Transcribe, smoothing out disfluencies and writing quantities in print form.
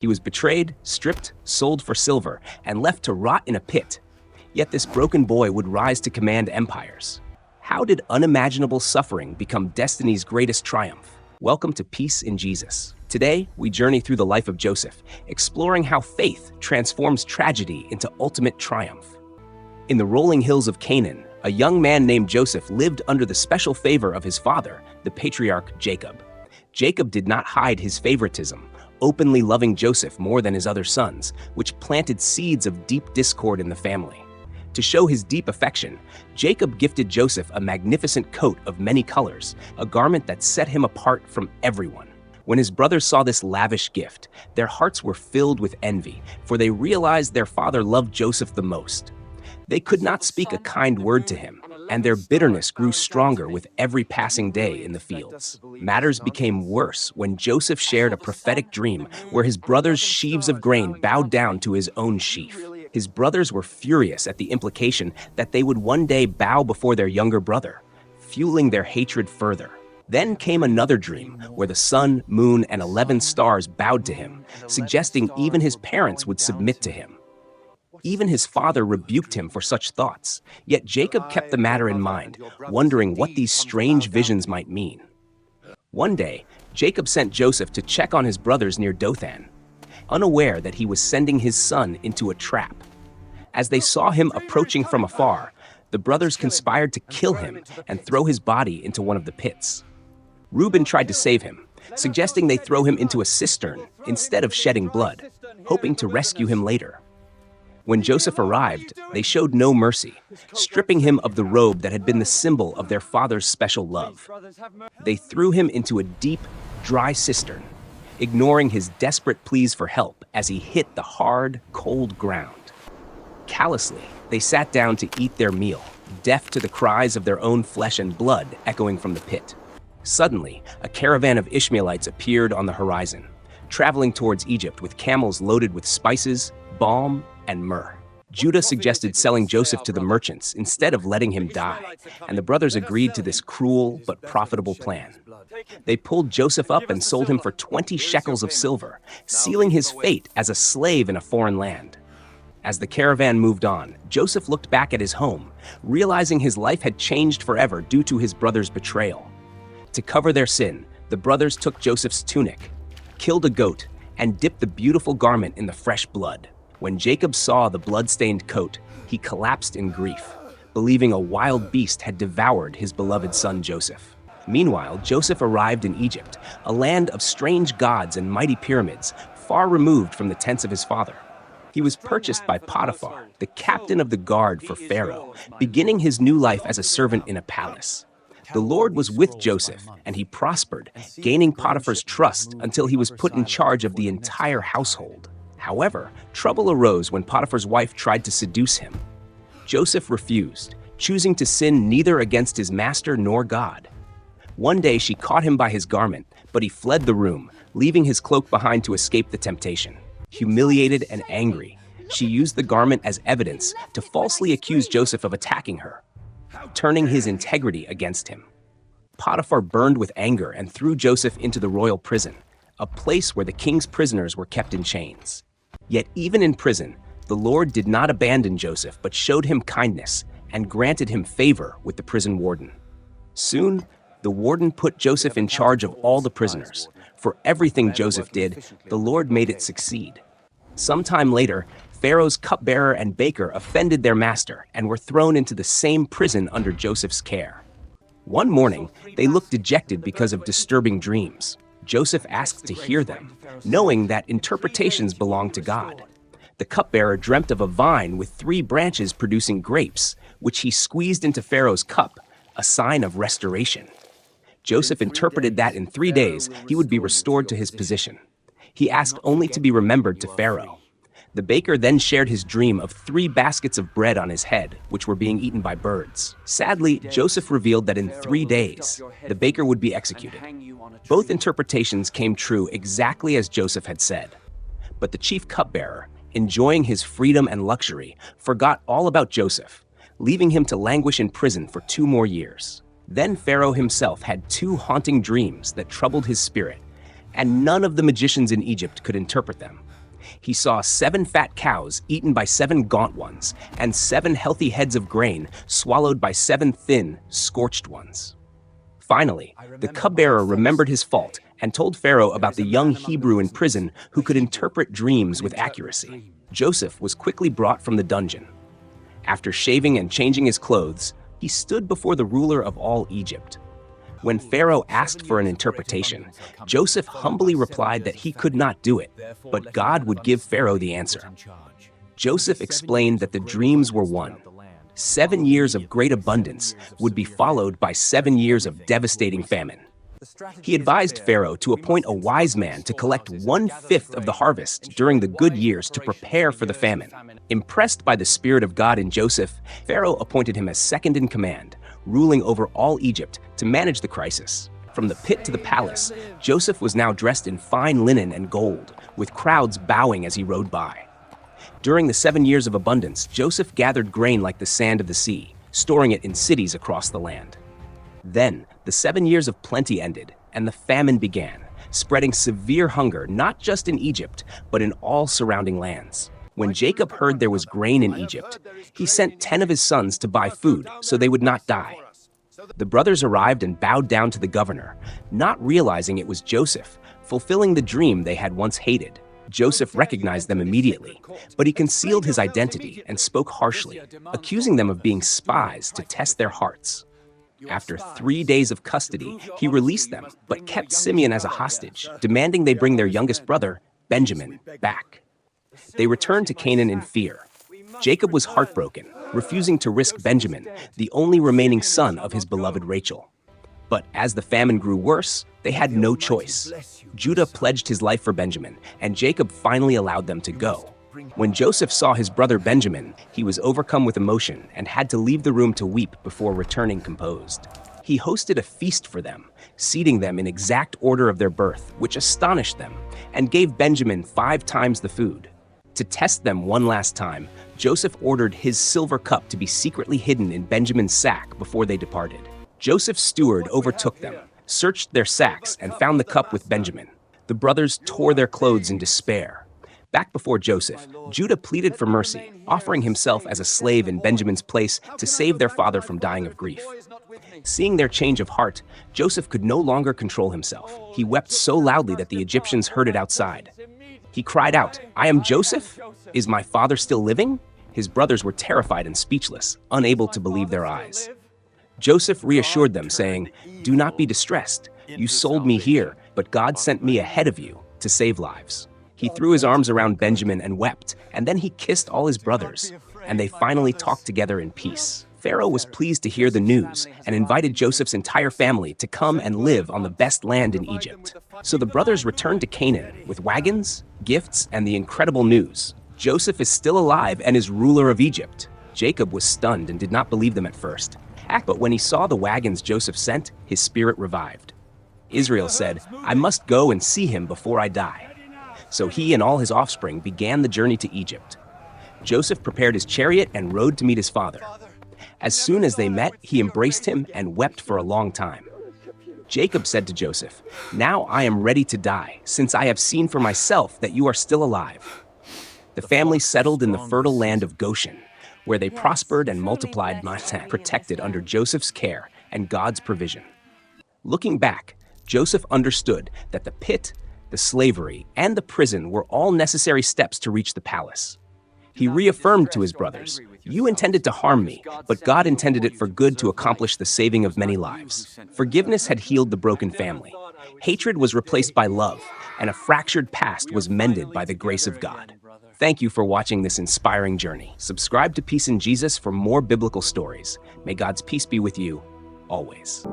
He was betrayed, stripped, sold for silver, and left to rot in a pit. Yet this broken boy would rise to command empires. How did unimaginable suffering become destiny's greatest triumph? Welcome to Peace in Jesus. Today, we journey through the life of Joseph, exploring how faith transforms tragedy into ultimate triumph. In the rolling hills of Canaan, a young man named Joseph lived under the special favor of his father, the patriarch Jacob. Jacob did not hide his favoritism, openly loving Joseph more than his other sons, which planted seeds of deep discord in the family. To show his deep affection, Jacob gifted Joseph a magnificent coat of many colors, a garment that set him apart from everyone. When his brothers saw this lavish gift, their hearts were filled with envy, for they realized their father loved Joseph the most. They could not speak a kind word to him, and their bitterness grew stronger with every passing day in the fields. Matters became worse when Joseph shared a prophetic dream where his brothers' sheaves of grain bowed down to his own sheaf. His brothers were furious at the implication that they would one day bow before their younger brother, fueling their hatred further. Then came another dream where the sun, moon, and 11 stars bowed to him, suggesting even his parents would submit to him. Even his father rebuked him for such thoughts, yet Jacob kept the matter in mind, wondering what these strange visions might mean. One day, Jacob sent Joseph to check on his brothers near Dothan, unaware that he was sending his son into a trap. As they saw him approaching from afar, the brothers conspired to kill him and throw his body into one of the pits. Reuben tried to save him, suggesting they throw him into a cistern instead of shedding blood, hoping to rescue him later. When Joseph arrived, they showed no mercy, stripping him of the robe that had been the symbol of their father's special love. They threw him into a deep, dry cistern, ignoring his desperate pleas for help as he hit the hard, cold ground. Callously, they sat down to eat their meal, deaf to the cries of their own flesh and blood echoing from the pit. Suddenly, a caravan of Ishmaelites appeared on the horizon, traveling towards Egypt with camels loaded with spices, balm, and myrrh. Judah suggested selling Joseph to the merchants instead of letting him die, and the brothers agreed to this cruel but profitable plan. They pulled Joseph up and sold him for 20 shekels of silver, sealing his fate as a slave in a foreign land. As the caravan moved on, Joseph looked back at his home, realizing his life had changed forever due to his brother's betrayal. To cover their sin, the brothers took Joseph's tunic, killed a goat, and dipped the beautiful garment in the fresh blood. When Jacob saw the blood-stained coat, he collapsed in grief, believing a wild beast had devoured his beloved son Joseph. Meanwhile, Joseph arrived in Egypt, a land of strange gods and mighty pyramids, far removed from the tents of his father. He was purchased by Potiphar, the captain of the guard for Pharaoh, beginning his new life as a servant in a palace. The Lord was with Joseph, and he prospered, gaining Potiphar's trust until he was put in charge of the entire household. However, trouble arose when Potiphar's wife tried to seduce him. Joseph refused, choosing to sin neither against his master nor God. One day she caught him by his garment, but he fled the room, leaving his cloak behind to escape the temptation. Humiliated and angry, she used the garment as evidence to falsely accuse Joseph of attacking her, turning his integrity against him. Potiphar burned with anger and threw Joseph into the royal prison, a place where the king's prisoners were kept in chains. Yet even in prison, the Lord did not abandon Joseph, but showed him kindness and granted him favor with the prison warden. Soon, the warden put Joseph in charge of all the prisoners. For everything Joseph did, the Lord made it succeed. Sometime later, Pharaoh's cupbearer and baker offended their master and were thrown into the same prison under Joseph's care. One morning, they looked dejected because of disturbing dreams. Joseph asked to hear them, knowing that interpretations belong to God. The cupbearer dreamt of a vine with 3 branches producing grapes, which he squeezed into Pharaoh's cup, a sign of restoration. Joseph interpreted that in 3 days he would be restored to his position. He asked only to be remembered to Pharaoh. The baker then shared his dream of 3 baskets of bread on his head, which were being eaten by birds. Sadly, Joseph revealed that in 3 days, the baker would be executed. Both interpretations came true exactly as Joseph had said. But the chief cupbearer, enjoying his freedom and luxury, forgot all about Joseph, leaving him to languish in prison for 2 more years. Then Pharaoh himself had 2 haunting dreams that troubled his spirit, and none of the magicians in Egypt could interpret them. He saw 7 fat cows eaten by 7 gaunt ones, and 7 healthy heads of grain swallowed by 7 thin, scorched ones. Finally, the cupbearer remembered his fault and told Pharaoh about the young Hebrew in prison who could interpret dreams with accuracy. Joseph was quickly brought from the dungeon. After shaving and changing his clothes, he stood before the ruler of all Egypt. When Pharaoh asked for an interpretation, Joseph humbly replied that he could not do it, but God would give Pharaoh the answer. Joseph explained that the dreams were one. 7 years of great abundance would be followed by 7 years of devastating famine. He advised Pharaoh to appoint a wise man to collect 1/5 of the harvest during the good years to prepare for the famine. Impressed by the Spirit of God in Joseph, Pharaoh appointed him as second in command, ruling over all Egypt to manage the crisis. From the pit to the palace, Joseph was now dressed in fine linen and gold, with crowds bowing as he rode by. During the 7 years of abundance, Joseph gathered grain like the sand of the sea, storing it in cities across the land. Then, the 7 years of plenty ended, and the famine began, spreading severe hunger not just in Egypt, but in all surrounding lands. When Jacob heard there was grain in Egypt, he sent 10 of his sons to buy food so they would not die. The brothers arrived and bowed down to the governor, not realizing it was Joseph, fulfilling the dream they had once hated. Joseph recognized them immediately, but he concealed his identity and spoke harshly, accusing them of being spies to test their hearts. After 3 days of custody, he released them, but kept Simeon as a hostage, demanding they bring their youngest brother, Benjamin, back. They returned to Canaan in fear. Jacob was heartbroken, refusing to risk Benjamin, the only remaining son of his beloved Rachel. But as the famine grew worse, they had no choice. Judah pledged his life for Benjamin, and Jacob finally allowed them to go. When Joseph saw his brother Benjamin, he was overcome with emotion and had to leave the room to weep before returning composed. He hosted a feast for them, seating them in exact order of their birth, which astonished them, and gave Benjamin 5 times the food. To test them one last time, Joseph ordered his silver cup to be secretly hidden in Benjamin's sack before they departed. Joseph's steward overtook them, searched their sacks, and found the cup with Benjamin. The brothers tore their clothes in despair. Back before Joseph, Judah pleaded for mercy, offering himself as a slave in Benjamin's place to save their father from dying of grief. Seeing their change of heart, Joseph could no longer control himself. He wept so loudly that the Egyptians heard it outside. He cried out, "I am Joseph? Is my father still living?" His brothers were terrified and speechless, unable to believe their eyes. Joseph reassured them, saying, "Do not be distressed. You sold me here, but God sent me ahead of you to save lives." He threw his arms around Benjamin and wept, and then he kissed all his brothers, and they finally talked together in peace. Pharaoh was pleased to hear the news and invited Joseph's entire family to come and live on the best land in Egypt. So the brothers returned to Canaan with wagons, gifts, and the incredible news: Joseph is still alive and is ruler of Egypt. Jacob was stunned and did not believe them at first. But when he saw the wagons Joseph sent, his spirit revived. Israel said, "I must go and see him before I die." So he and all his offspring began the journey to Egypt. Joseph prepared his chariot and rode to meet his father. As soon as they met, he embraced him and wept for a long time. Jacob said to Joseph, "Now I am ready to die, since I have seen for myself that you are still alive." The family settled in the fertile land of Goshen, where they prospered and multiplied, protected under Joseph's care and God's provision. Looking back, Joseph understood that the pit, the slavery, and the prison were all necessary steps to reach the palace. He reaffirmed to his brothers, "You intended to harm me, but God intended it for good to accomplish the saving of many lives." Forgiveness had healed the broken family. Hatred was replaced by love, and a fractured past was mended by the grace of God. Thank you for watching this inspiring journey. Subscribe to Peace in Jesus for more biblical stories. May God's peace be with you always.